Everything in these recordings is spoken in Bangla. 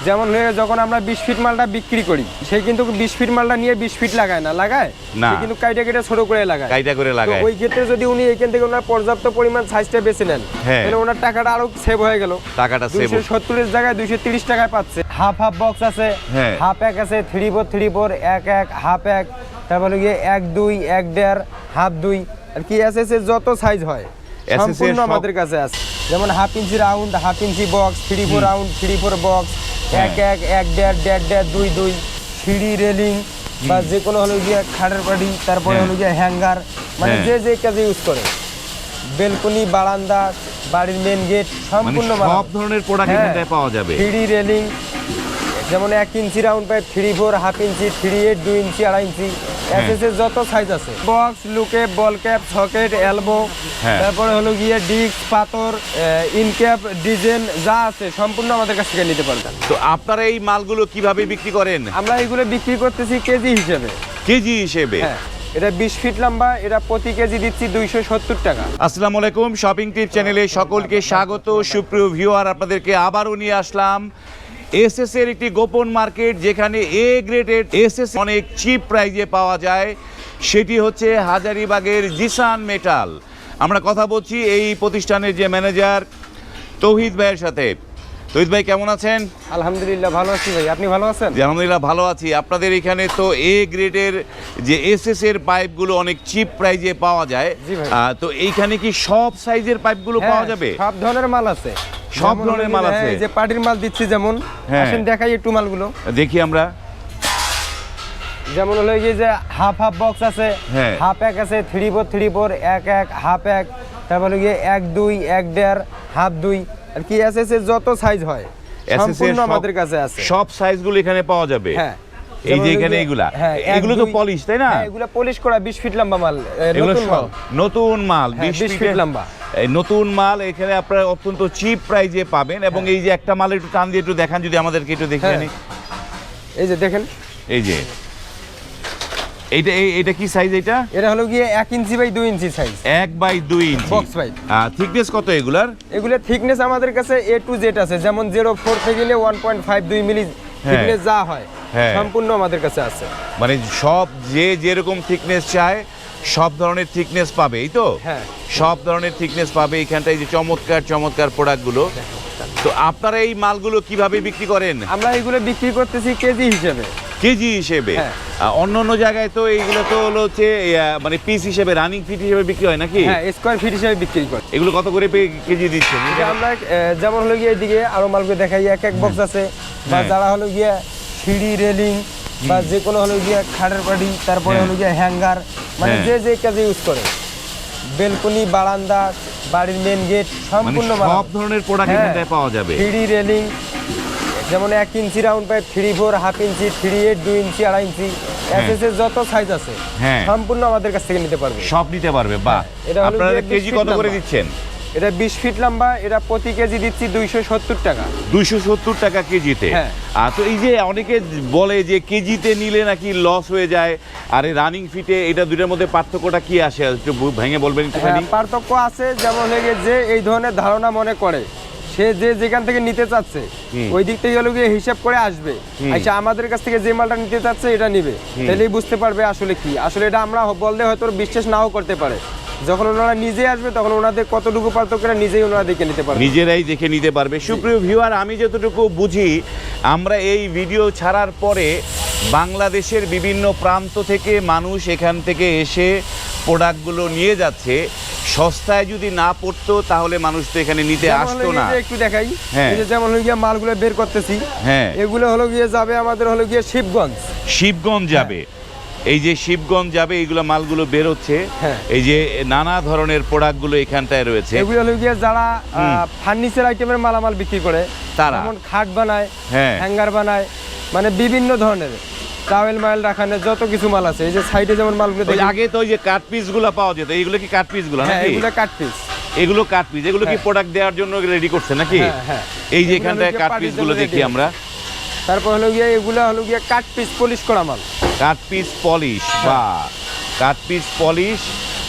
যেমন যখন আমরা 20 ফিট মালটা বিক্রি করি, সে কিন্তু 20 ফিট মালটা নিয়ে 20 ফিট লাগায় না, সে কিন্তু কাইটা কেটে ছোট করে লাগায়। ওই ক্ষেত্রে যদি উনি এখান থেকে ওনার পর্যাপ্ত পরিমাণ সাইজটা বেছে নেন, তাহলে ওনার টাকাটা আরো সেভ হয়ে গেল। 270 এর জায়গায় 230 টাকায় পাচ্ছে। হাফ বক্স আছে, হাফ এক আছে, 3/4 3/4, এক হাফ এক, তারপরে গিয়ে 1 2 1 1.5 হাফ 2 আর কি এসএস এর যত সাইজ হয় সম্পূর্ণ আমাদের কাছে আছে। যেমন half inch round, half inch box, 3/4 round, 3/4 box, 1 1 1 1.5 1.5 2 2, সিঁড়ি রেলিং বা যে কোনো হলো গিয়ে খাটের পাটি, তারপরে হলো গিয়ে হ্যাঙ্গার, মানে যে কাজে ইউজ করে, বেলকনি, বারান্দা, বাড়ির মেন গেট, সম্পূর্ণ সব ধরনের প্রোডাক্ট এখানে পাওয়া যাবে। সিঁড়ি রেলিং যেমন 1 ইঞ্চি রাউন্ড পাইপ, 3/4, হাফ ইঞ্চি, 3/8, 2 ইঞ্চি, 2.5 ইঞ্চি, এসএস এর যত সাইজ আছে, বক্স, লুকে, বল ক্যাপ, সকেট, এলবো, তারপরে হলো গিয়ে ডিস্ক, পাথর, ইন ক্যাপ, ডিজাইন যা আছে সম্পূর্ণ আমাদের কাছ থেকে নিতে পারবেন। তো আপনারা এই মালগুলো কিভাবে বিক্রি করেন? আমরা এগুলো বিক্রি করতেছি কেজি হিসেবে। হ্যাঁ, এটা 20 ফিট লম্বা, এটা প্রতি কেজি দিচ্ছি 270 টাকা। আসসালামু আলাইকুম, শপিং টিপ চ্যানেলে সকলকে স্বাগত। সুপ্রিয় ভিউয়ার, আপনাদেরকে আবারও নিয়ে আসলাম এসএস এর একটি গোপন মার্কেট, যেখানে এ গ্রেডেড এসএস অনেক চিপ প্রাইজে পাওয়া যায়। সেটি হচ্ছে হাজারীবাগের জিসান মেটাল। আমরা কথা বলছি এই প্রতিষ্ঠানের যে ম্যানেজার তৌহিদ ভাইয়ের সাথে। তৌহিদ ভাই, কেমন আছেন? আলহামদুলিল্লাহ ভালো আছি ভাই, আপনি ভালো আছেন? জি আলহামদুলিল্লাহ ভালো আছি। আপনাদের এখানে তো এ গ্রেডের যে এসএস এর পাইপগুলো অনেক চিপ প্রাইজে পাওয়া যায়, তো এইখানে কি সব সাইজের পাইপগুলো পাওয়া যাবে? সব ধরনের মাল আছে, সব ধরনের মাল আছে। এই যে পার্টির মাল দিচ্ছি, যেমন আসেন দেখাই একটু মালগুলো দেখি আমরা। যেমন হলো এই যে হাফ বক্স আছে, হাফ এক আছে, 3/4 3/4, 1 1 হাফ এক, তারপরে গিয়ে 1 2 1.5 হাফ 2 আর কি এসএস এর যত সাইজ হয় সম্পূর্ণ আমাদের কাছে আছে। সব সাইজগুলো এখানে পাওয়া যাবে। এই যে এখানে এগুলো তো পলিশ, তাই না? এগুলো পলিশ করা 20 ফিট লম্বা মাল, নতুন মাল 20 ফিট লম্বা। এই নতুন মাল এখানে আপনারা অত্যন্ত চিপ প্রাইজে পাবেন। এবং এই যে একটা মাল একটু টান দিয়ে একটু দেখান, যদি আমাদেরকে একটু দেখিয়ে নি। এই যে দেখেন, এই যে এইটা কি সাইজ? এটা হলো গিয়ে 1 inch by 2 inch size, 1 by 2 inch box pipe. Thickness কত এগুলার? এগুলা থিকনেস আমাদের কাছে A to Z আছে, যেমন 0.4 থেকে নিয়ে 1.52 মিলি থিকনেস যা হয় সম্পূর্ণ আমাদের কাছে আছে। মানে সব যেরকম থিকনেস চায় সব ধরনের থিকনেস পাবে, এই তো? সব ধরনের থিকনেস পাবে এখানটায়। যে চমৎকার প্রোডাক্টগুলো। তো আপনারা এই মালগুলো কিভাবে বিক্রি করেন? আমরা এগুলো বিক্রি করতেছি কেজি হিসেবে। অন্য জায়গায় তো এইগুলো তো হচ্ছে মানে পিস হিসেবে, রানিং ফিট হিসেবে বিক্রি হয় নাকি? স্কয়ার ফিট হিসেবে বিক্রি করে। এগুলো কত করে কেজি দিচ্ছেন? আমরা যেমন হলো গিয়ে এদিকে আরো মালগুলো দেখাই, 1 1 বক্স আছে, বা যারা হলো গিয়ে সিঁড়ি রেলিং বা যে কোনো হলো গিয়ে খাটের পাটি, তারপরে হলো গিয়ে হ্যাঙ্গার, মানে যে কাজে ইউজ করে, বেলকনি, বারান্দা, বাড়ির মেন গেট, সম্পূর্ণ সব ধরনের প্রোডাক্ট এখানে পাওয়া যাবে। সিঁড়ি রেলিং যেমন 1 ইঞ্চি রাউন্ড পাইপ, 3/4, হাফ ইঞ্চি, 3/8, 2 ইঞ্চি, 2.5 ইঞ্চি, এসএস এর যত সাইজ আছে সম্পূর্ণ আমাদের কাছ থেকে নিতে পারবে। সব নিতে পারবে। বাহ, আপনারা কেজি কত করে দিচ্ছেন? এটা 20 ফিট লম্বা, এটা প্রতি কেজি দিচ্ছি 270 টাকা। 270 টাকা কেজিতে। তো এই যে অনেকে বলে যে কেজিতে নিলে নাকি লস হয়ে যায়, আর এই রানিং ফিটে এটা দুটোর মধ্যে পার্থক্যটা কি আসে, একটু ভেঙে বলবেন? পার্থক্য আছে, যেমন যে এই ধরনের ধারণা মনে করে, সে যেখান থেকে নিতে চাচ্ছে ওই দিক থেকে হলো গিয়ে হিসাব করে আসবে, আচ্ছা আমাদের কাছ থেকে যে মালটা নিতে চাচ্ছে এটা নিবে, তাহলেই বুঝতে পারবে আসলে কি। আসলে এটা আমরা বললে হয়তো বিশ্বাস নাও করতে পারে, যখন ওনারা নিজে আসবে তখন ওনাদের কতটুকু পার্থক্য নিজেই ওনারা দেখে নিতে পারবে, নিজেরাই দেখে নিতে পারবে। সুপ্রিয় ভিউয়ার, আমি যতটুকু বুঝি, আমরা এই ভিডিও ছাড়ার পরে বাংলাদেশের বিভিন্ন প্রান্ত থেকে মানুষ এখান থেকে এসে প্রোডাক্টগুলো নিয়ে যাচ্ছে। সস্তায় যদি না পড়তো তাহলে মানুষ তো এখানে নিতে আসতো না। একটু দেখাই, যেমন হলো গিয়ে মালগুলো বের করতেছি, এগুলো হলো গিয়ে যাবে আমাদের হলো গিয়ে শিবগঞ্জ যাবে। এই যে শিবগঞ্জ যাবে, এইগুলো মালগুলো বের হচ্ছে। এই যে নানা ধরনের প্রোডাক্টগুলো এখানটায় রয়েছে। এগুলো হলো গিয়ে যারা ফার্নিচার আইটেমের মালামাল বিক্রি করে, তারা যেমন খাট বানায়, হ্যাঙ্গার বানায়, মানে বিভিন্ন ধরনের টাওয়েল মাল রাখানোর যত কিছু মাল আছে। এই যে সাইডে যেমন মালগুলো আগে তো ওই যে কাট পিস গুলো পাওয়া যেত, এইগুলো কি কাট পিস গুলো? এগুলো কাট পিস, এগুলো কাট পিস। এগুলো কি প্রোডাক্ট দেওয়ার জন্য রেডি করছে নাকি? এই যে এখানটায় কাট পিস গুলো দেখি আমরা। তারপর হলো গিয়ে এগুলো হলো গিয়ে কাট পিস পলিশ করা মাল, কাট পিস পলিশ। বা কাট পিস পলিশ,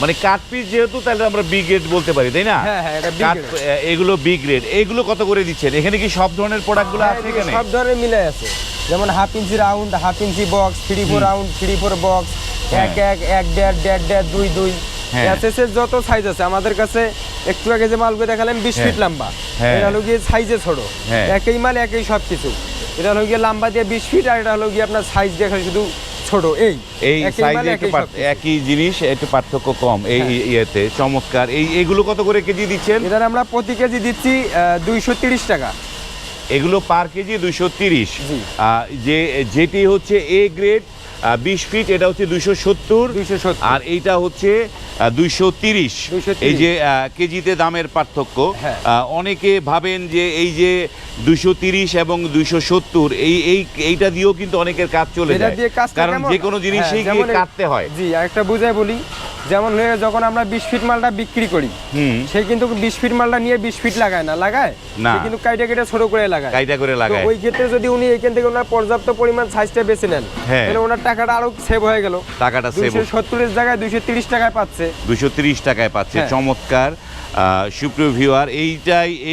মানে কাট পিস যেহেতু তাহলে আমরা বি গ্রেড বলতে পারি, তাই না? হ্যাঁ হ্যাঁ, এটা বি কাট গ্রেড। এগুলো বি গ্রেড। এগুলো কত করে দিচ্ছেন? এখানে কি সব ধরনের প্রোডাক্টগুলো আছে এখানে? সব ধরনের মিলে আছে, যেমন half inch round, half inch box, 3/4 round, 3/4 box, হ্যাঁ। 1/1, 1/1, 1/1, 2/2। হ্যাঁ। এসএস এর যত সাইজ আছে আমাদের কাছে, একটু আগে যে মালগুলো দেখালাম 20 ফিট লম্বা, হ্যাঁ। এটা হলো গিয়ে সাইজে ছোট, হ্যাঁ। একই মাল একই সব কিছু। এটা হলো গিয়ে লম্বা দিয়ে 20 ফিট, আর এটা হলো গিয়ে আপনার সাইজ দেখা শুধু ছোট। এই একই মাল, সাইজে একটু একই সব কিছু। একই জিনিস, একটু পার্থক্য কম এই ইয়েতে। চমৎকার। এইগুলো কত করে কেজি দিচ্ছেন? এটার আমরা প্রতি কেজি দিচ্ছি 230 টাকা। এগুলো পার কেজি 230। জি। যেটি হচ্ছে এ গ্রেড 20 ফিট, এটা হচ্ছে 270, 270, আর এইটা হচ্ছে 230। 230 এই যে কেজিতে দামের পার্থক্য। হ্যাঁ। অনেকে ভাবেন যে এই যে 230 এবং 270 এইটা দিয়েও কিন্তু অনেকের কাজ চলে এটা যায়, দিয়ে কাজটা কারণ কেমন? যে কোনো জিনিসই হ্যাঁ, গিয়ে যেমন কাটতে হয়। জি, আরেকটা বুঝাই বলি, যেমন হয়ে যখন আমরা 20 ফিট মালটা বিক্রি করি, সে কিন্তু 20 ফিট মালটা নিয়ে 20 ফিট লাগায় না, না। সে কিন্তু কাইটা কেটে ছোট করে লাগায়। কাইটা করে লাগায়। তো ওই ক্ষেত্রে যদি উনি এখান থেকে ওনার পর্যাপ্ত পরিমাণ সাইজটা বেছে নেন, হ্যাঁ। তাহলে ওনার টাকাটা আরো সেভ হয়ে গেল। টাকাটা সেভ 270 এর জায়গায় 230 টাকায় পাচ্ছে। 230 টাকায় পাচ্ছে। হ্যাঁ। চমৎকার। সুপ্রিয় ভিউয়ার,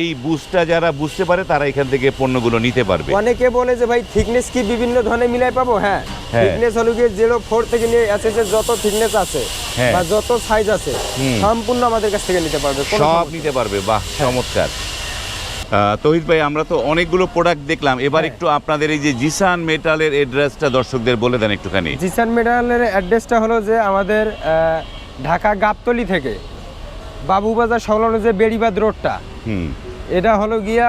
এই বুঝটা যারা বুঝতে পারে তারা এখান থেকে পণ্যগুলো নিতে পারবে। অনেকে বলে যে ভাই থিকনেস কি বিভিন্ন ধরনের মিলাই পাবো? হ্যাঁ, হ্যাঁ। থিকনেস হলো গিয়ে 0.4 থেকে নিয়ে এসএস এর যত থিকনেস আছে হ্যাঁ। বা যত সাইজ আছে সম্পূর্ণ আমাদের কাছ থেকে নিতে পারবে, কোনো সব সমস্যা নিতে পারবে। বাহ, চমৎকার। তৌহিদ ভাই, আমরা তো অনেকগুলো প্রোডাক্ট দেখলাম, এবার হ্যাঁ। একটু আপনাদের এই যে জিসান মেটালের অ্যাড্রেসটা দর্শকদের বলে দেন একটুখানি। জিসান মেটালের অ্যাড্রেসটা হলো যে আমাদের ঢাকা গাবতলী থেকে বাবুবাজার সংলগ্ন যে বেড়িবাঁধ রোডটা, হুম। এটা হলো গিয়া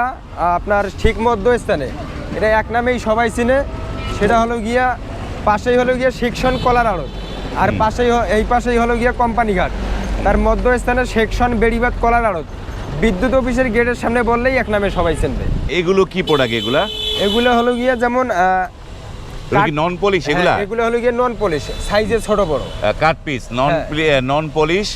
আপনার ঠিক মধ্যস্থানে, এটা এক নামেই সবাই চিনে। সেটা হলো গিয়া পাশেই হলো গিয়া সেকশন কলার আড়ত, আর এই পাশেই হলো গিয়া কোম্পানি ঘাট, তার মধ্যস্থানে সেকশন বেড়িবাঁধ কলার আড়ত। বিদ্যুৎ অফিসের গেটের সামনে বললেই এক নামে সবাই চিনবে। এগুলো কি প্রোডাক্ট? এগুলো হলো গিয়া যেমন নন পলিশ এগুলা? এগুলো হলো গিয়ে নন পলিশ, সাইজে ছোট বড় কাট পিস, নন পলিশ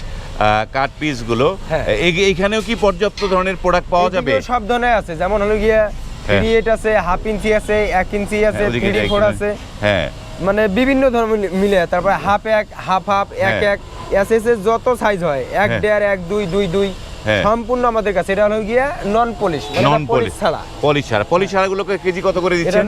কাট পিস গুলো। হ্যাঁ। এইখানেও কি পর্যাপ্ত ধরনের প্রোডাক্ট পাওয়া যাবে? এগুলো সব ধরনের আছে, যেমন হলো গিয়া হ্যাঁ। 38 আছে, হাফ ইঞ্চি আছে, 1 ইঞ্চি আছে, ওদিকে 3/4 আছে, হ্যাঁ। মানে বিভিন্ন ধরনের মিলে। তারপরে হাফ 1, হাফ 1 1 এসএস এর যত সাইজ হয়, 1.5, 1 2 2 2 হ্যাঁ। সম্পূর্ণ আমাদের কাছে। এটা হলো গিয়া নন পলিশ, নন পলিশ ছাড়া। পলিশ ছাড়াগুলোকে কেজি কত করে এটা দিচ্ছেন?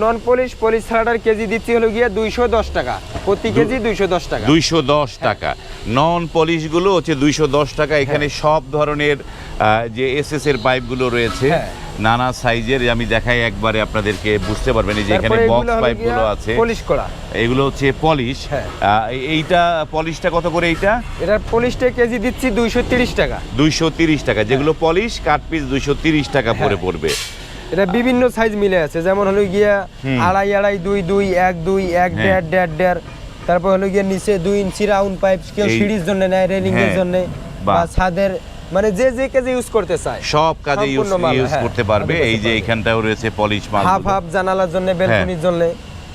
নন পলিশ ছাড়াটার কেজি দিচ্ছি হলো গিয়া 210 টাকা প্রতি কেজি, 210 টাকা। 210 টাকা। নন পলিশ গুলো হচ্ছে 210 টাকা। এখানে সব ধরনের যে এসএস এর পাইপগুলো রয়েছে, হ্যাঁ। নানা সাইজের, আমি দেখাই একবারে আপনাদেরকে বুঝতে পারবেন। এই যে এখানে তারপরে বক্স এগুলো হলো পাইপগুলো গিয়া আছে, পলিশ করা। এগুলো হচ্ছে পলিশ। হ্যাঁ। এইটা পলিশটা কত করে? এইটা এটার পলিশটা কেজি দিচ্ছি 230 টাকা। 230 টাকা। যেগুলো পলিশ কাট পিস 230 টাকা পরে হ্যাঁ। পড়বে। এটা বিভিন্ন সাইজ মিলে আছে, যেমন হলো গিয়া 2.5 2 2 1 2 1 হ্যাঁ। 1.5 1.5। তারপর হলো গিয়া নিচে 2 ইঞ্চি রাউন্ড পাইপ, কেউ সিঁড়ির জন্য নেয়, রেলিং এর হ্যাঁ। জন্য, বাহ। বা ছাদের, মানে যে কাজে ইউজ করতে চায় সব কাজে সম্পূর্ণ মাল, ইউজ হ্যাঁ, করতে পারবে। আমাদের কাছে এই যে পাবে। এখানটাও রয়েছে পলিশ মাল। হাফ হাফ জানালার জন্য, ব্যালকনির জন্য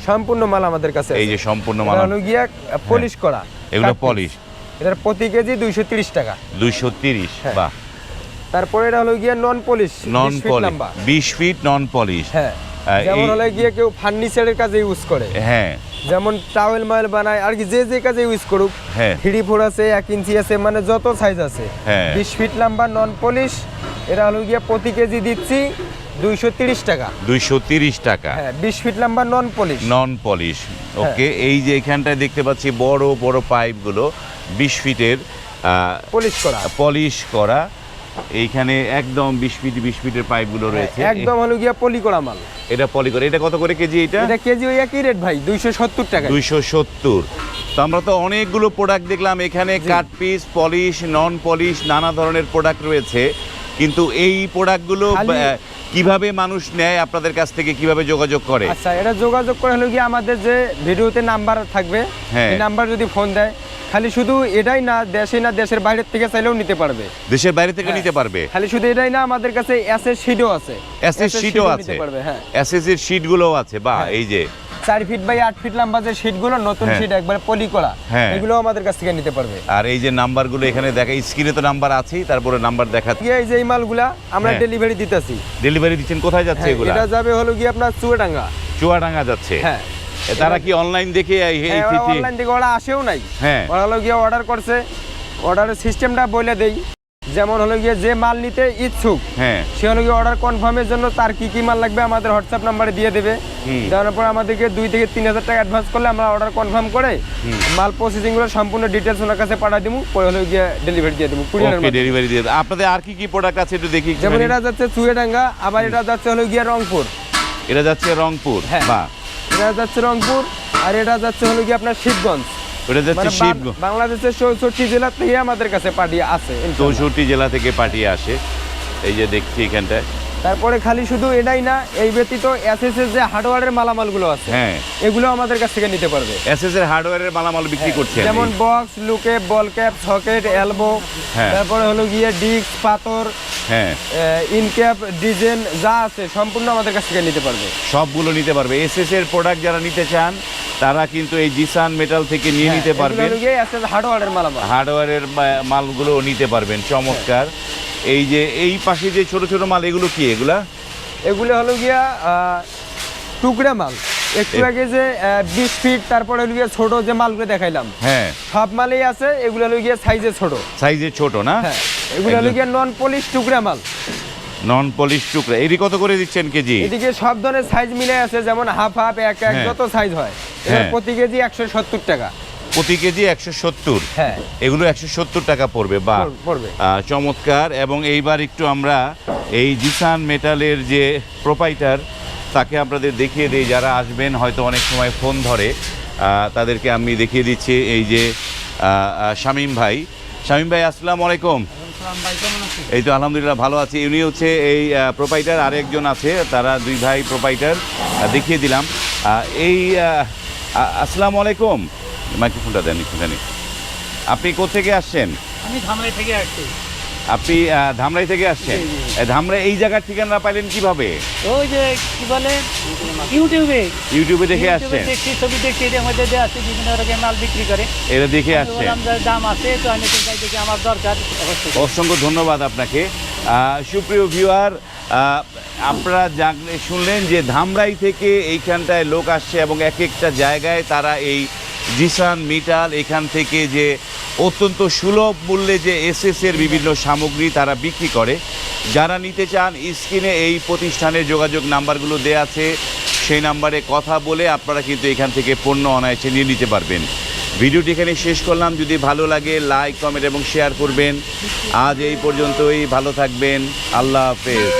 সম্পূর্ণ মাল আমাদের কাছে এই আছে। যে সম্পূর্ণ মাল এটা হলো গিয়া পলিশ করা, এগুলো কাট পিস। পলিশ। এটার প্রতি কেজি 230 টাকা। 230। হ্যাঁ। বাহ। তারপরে এটা হলো গিয়া নন পলিশ, নন 20 ফিট পলিশ, লম্বা। 20 ফিট নন পলিশ। হ্যাঁ, যেমন হলো গিয়ে কেউ ফার্নিচারের কাজে ইউজ করে, হ্যাঁ। যেমন টাওয়েল মাইল বানায় আর কি, যে কাজে ইউজ করুক। হ্যাঁ। 3/4 আছে, 1 ইঞ্চি আছে, মানে যত সাইজ আছে। হ্যাঁ। 20 ফিট লম্বা নন পলিশ, এটা হলো গিয়া প্রতি কেজি দিচ্ছি 230 টাকা। 230 টাকা। হ্যাঁ, 20 ফিট লম্বা নন পলিশ। নন পলিশ। ওকে। এই যে এখানটায় দেখতে পাচ্ছি বড় বড় পাইপগুলো 20 ফিটের পলিশ করা। পলিশ করা। এইখানে একদম 20 ফিটের পাইপগুলো রয়েছে। একদম হলো গিয়া পলি করা মাল। এটা পলি করে। এটা কত করে কেজি? এটা কেজি ওই একই রেট ভাই, 270 টাকা। 270। তো আমরা তো অনেকগুলো প্রোডাক্ট দেখলাম এখানে, কাট পিস, পলিশ, নন পলিশ, নানা ধরনের প্রোডাক্ট রয়েছে। কিন্তু এই প্রোডাক্টগুলো কিভাবে মানুষ নেয় আপনাদের কাছ থেকে, কিভাবে যোগাযোগ করে? আচ্ছা, এটা যোগাযোগ করে হলো গিয়ে আমাদের যে ভিডিওতে নাম্বার থাকবে, হ্যাঁ। এই নাম্বার যদি ফোন দেয়, খালি শুধু এটাই না, দেশে না দেশের বাইরে থেকে চাইলেও নিতে পারবে। দেশের বাইরে থেকে হ্যাঁ। নিতে পারবে। খালি শুধু এটাই না, আমাদের কাছে এসএস শিটও আছে। এসএস শিটও আছে। নিতে পারবে, হ্যাঁ। এসএস এর শিটগুলো আছে। বা হ্যাঁ। এই যে 4 ফিট বাই 8 ফিট লম্বা যে শিটগুলো, নতুন হ্যাঁ। শিট একবার পলি করা, হ্যাঁ। এগুলো আমাদের কাছ থেকে নিতে পারবে। আর এই যে নাম্বারগুলো এখানে দেখা, স্ক্রিনে তো নাম্বার আছেই, তারপরে নাম্বার দেখা। এই যে এই মালগুলা আমরা হ্যাঁ। ডেলিভারি দিতেছি। ডেলিভারি দিচ্ছেন কোথায় যাচ্ছে হ্যাঁ, এগুলো? এটা যাবে হলো গিয়ে আপনার চুয়াডাঙ্গা। চুয়াডাঙ্গা যাচ্ছে। হ্যাঁ, তারা কি অনলাইন দেখে অনলাইন থেকে ওরা আসেও নাই, হ্যাঁ ওরা হলো গিয়ে অর্ডার করছে। অর্ডারের সিস্টেমটা বলে দেই, যেমন হলো গিয়ে যে মাল নিতে ইচ্ছুক হ্যাঁ সে হলো গিয়ে অর্ডার কনফার্মের জন্য তার কি কি মাল লাগবে আমাদের হোয়াটসঅ্যাপ নাম্বারে দিয়ে দেবে। দেওয়ার পর আমাদেরকে 2 থেকে 3,000 টাকা অ্যাডভান্স করলে আমরা অর্ডার কনফার্ম করে মাল প্রসেসিং গুলো সম্পূর্ণ ডিটেলস ওনার কাছে পাঠিয়ে দেবো, পরে হলো গিয়ে ডেলিভারি দিয়ে দেবো। ওকে, ডেলিভারি দিয়ে দেব। আপনাদের আর কি কি প্রোডাক্ট আছে একটু দেখি। যেমন এটা যাচ্ছে চুয়াডাঙ্গা, আবার এটা যাচ্ছে হলো গিয়ে রংপুর। এটা যাচ্ছে রংপুর, হ্যাঁ বাহ। এটা যাচ্ছে রংপুর, আর এটা যাচ্ছে হলো গিয়ে আপনার শিবগঞ্জ। ওটা যাচ্ছে শিবগঞ্জ। বাংলাদেশের 64 জেলা থেকে আমাদের কাছে পাঠিয়ে আসে, 64 জেলা থেকে পাঠিয়ে আসে। এই যে দেখছি এখানটায়। তারপরে খালি শুধু এটাই না, এই ব্যতীত এসএসএস যে হার্ডওয়্যারের মালামালগুলো আছে, হ্যাঁ এগুলো আমাদের কাছ থেকে নিতে পারবে। এসএস এর হার্ডওয়্যারের মালামাল বিক্রি করছেন, যেমন বক্স, লুকে, বল ক্যাপ, সকেট, এলবো, তারপরে হলো গিয়ে ডিস্ক, পাথর, হ্যাঁ ইন ক্যাপ, ডিজাইন যা আছে সম্পূর্ণ আমাদের কাছ থেকে নিতে পারবে। সবগুলো নিতে পারবে। এসএস এর প্রোডাক্ট যারা নিতে চান তারা কিন্তু এই জিসান মেটাল থেকে নিয়ে নিতে পারবেন। এসএস হার্ডওয়্যারের মালামাল, হার্ডওয়্যারের মালগুলো নিতে পারবেন। চমৎকার। এই যে এই পাশে যে ছোট ছোট মাল, এগুলো কি? এগুলো হলো গিয়া টুকরা মাল। একটু আগে যে 20 ফিট, তারপরে হলো গিয়া ছোট যে মালগুলো দেখাইলাম, হ্যাঁ সব মালই আছে। এগুলো হলো গিয়া সাইজে ছোট না? হ্যাঁ, এগুলো হলো গিয়া নন পলিশ টুকরা মাল। নন পলিশ টুকরা। এটি কত করে দিচ্ছেন কেজি? এদিকে সব ধরনের সাইজ মিলে আছে, যেমন হাফ হাফ, এক যত সাইজ হয়। প্রতি কেজি 170 টাকা। প্রতি কেজি 170? হ্যাঁ, এগুলো 170 টাকা পড়বে, বা পড়বে। চমৎকার। এবং এইবার একটু আমরা এই জিসান মেটালের যে প্রোপাইটার তাকে আপনাদের দেখিয়ে দিই। যারা আসবেন হয়তো অনেক সময় ফোন ধরে, তাদেরকে আমি দেখিয়ে দিচ্ছি। এই যে শামীম ভাই। শামীম ভাই, আসসালামু আলাইকুম। এই তো আলহামদুলিল্লাহ ভালো আছি। উনি হচ্ছে এই প্রোপাইটার, আরেকজন আছে, তারা 2 ভাই প্রোপাইটার। দেখিয়ে দিলাম। এই আসসালামু আলাইকুম। মাইক্রোফোনটা দেন একটুখানি। আপনি কোথেকে আসছেন? আমি ধামরাই থেকে আসছি। আপনি ধামরাই থেকে আসছেন? ধামরাই এই জায়গার ঠিকানা পাইলেন কিভাবে? ওই যে কি বলে, ইউটিউবে দেখে আসছেন? দেখছি, ছবি দেখছি, এর মধ্যে যে আছে বিভিন্ন রকমের মাল বিক্রি করে, এটা দেখে আসছেন। দাম আছে তো আমি তাই দেখে আমার দরকার। অসংখ্য ধন্যবাদ আপনাকে। সুপ্রিয় ভিউয়ার, আপনারা শুনলেন যে ধামরাই থেকে এইখানটায় লোক আসছে এবং এক একটা জায়গায় তারা এই জিসান মেটাল এখান থেকে যে অত্যন্ত সুলভ মূল্যে যে এসএস এর বিভিন্ন সামগ্রী তারা বিক্রি করে। যারা নিতে চান স্ক্রিনে এই প্রতিষ্ঠানের যোগাযোগ নাম্বারগুলো দেয়া আছে, সেই নাম্বারে কথা বলে আপনারা কিন্তু এখান থেকে পণ্য অনায়াসে নিয়ে নিতে পারবেন। ভিডিওটি এখানে শেষ করলাম। যদি ভালো লাগে লাইক, কমেন্ট এবং শেয়ার করবেন। আজ এই পর্যন্তই। ভালো থাকবেন। আল্লাহ হাফেজ।